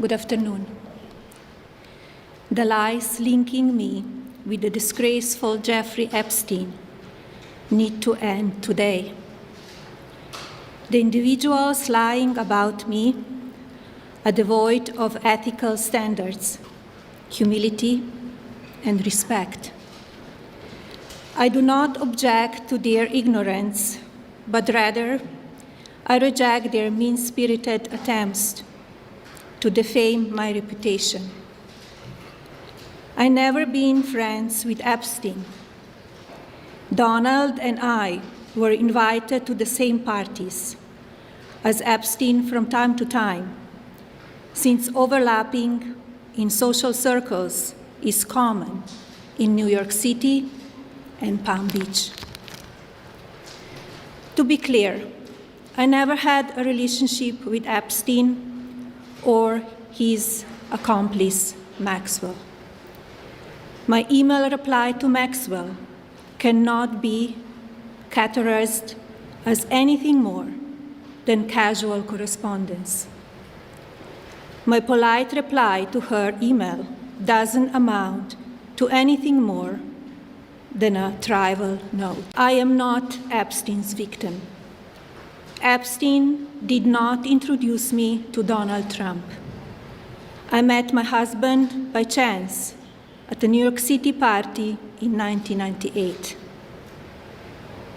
Good afternoon. The lies linking me with the disgraceful Jeffrey Epstein need to end today. The individuals lying about me are devoid of ethical standards, humility, and respect. I do not object to their ignorance, but rather I reject their mean-spirited attempts to defame my reputation. I never been friends with Epstein. Donald and I were invited to the same parties as Epstein from time to time, since overlapping in social circles is common in New York City and Palm Beach. To be clear, I never had a relationship with Epstein or his accomplice, Maxwell. My email reply to Maxwell cannot be categorized as anything more than casual correspondence. My polite reply to her email doesn't amount to anything more than a trivial note. I am not Epstein's victim. Epstein did not introduce me to Donald Trump. I met my husband by chance at a New York City party in 1998.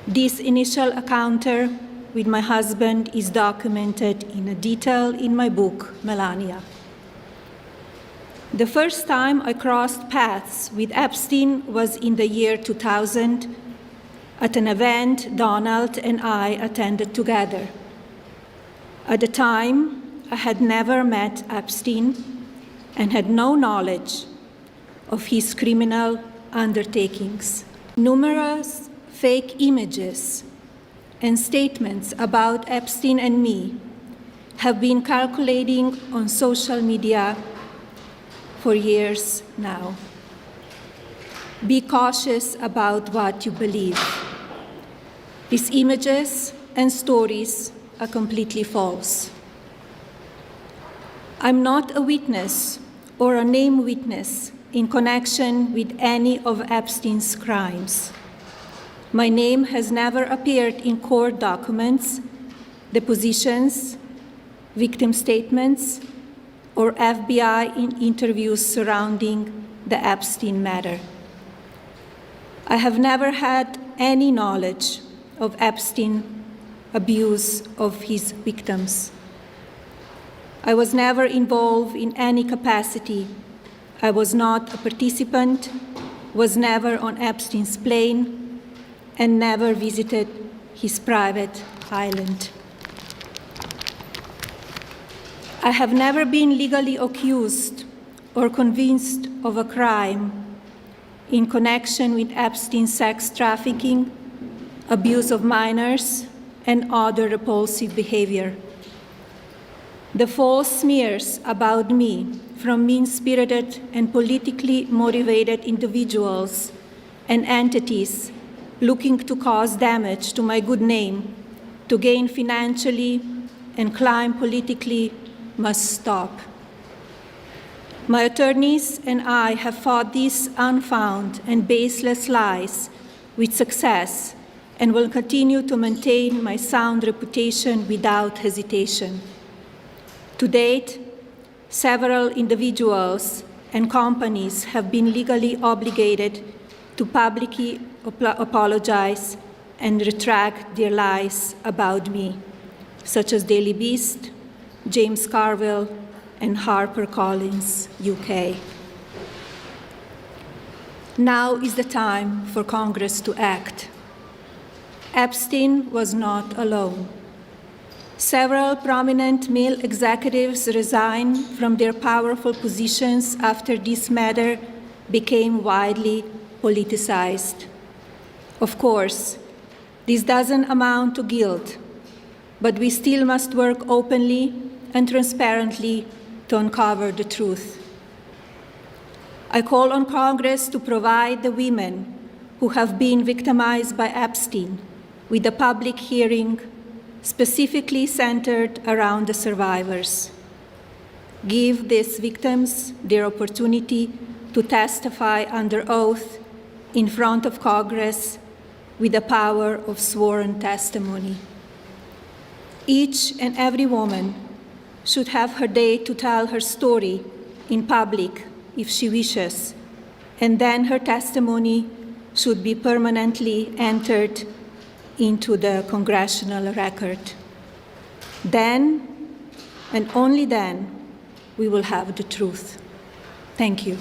This initial encounter with my husband is documented in detail in my book, Melania. The first time I crossed paths with Epstein was in the year 2000 at an event Donald and I attended together. At the time, I had never met Epstein and had no knowledge of his criminal undertakings. Numerous fake images and statements about Epstein and me have been circulating on social media for years now. Be cautious about what you believe. These images and stories are completely false. I'm not a witness or a named witness in connection with any of Epstein's crimes. My name has never appeared in court documents, depositions, victim statements, or FBI interviews surrounding the Epstein matter. I have never had any knowledge of Epstein abuse of his victims. I was never involved in any capacity. I was not a participant, was never on Epstein's plane, and never visited his private island. I have never been legally accused or convinced of a crime in connection with Epstein's sex trafficking, abuse of minors, and other repulsive behavior. The false smears about me from mean-spirited and politically motivated individuals and entities looking to cause damage to my good name, to gain financially and climb politically, must stop. My attorneys and I have fought these unfounded and baseless lies with success and will continue to maintain my sound reputation without hesitation. To date, several individuals and companies have been legally obligated to publicly apologize and retract their lies about me, such as Daily Beast, James Carville, and HarperCollins, UK. Now is the time for Congress to act. Epstein was not alone. Several prominent male executives resigned from their powerful positions after this matter became widely politicized. Of course, this doesn't amount to guilt, but we still must work openly and transparently to uncover the truth. I call on Congress to provide the women who have been victimized by Epstein with a public hearing specifically centered around the survivors. Give these victims their opportunity to testify under oath in front of Congress with the power of sworn testimony. Each and every woman should have her day to tell her story in public if she wishes, and then her testimony should be permanently entered into the Congressional record. Then, and only then, we will have the truth. Thank you.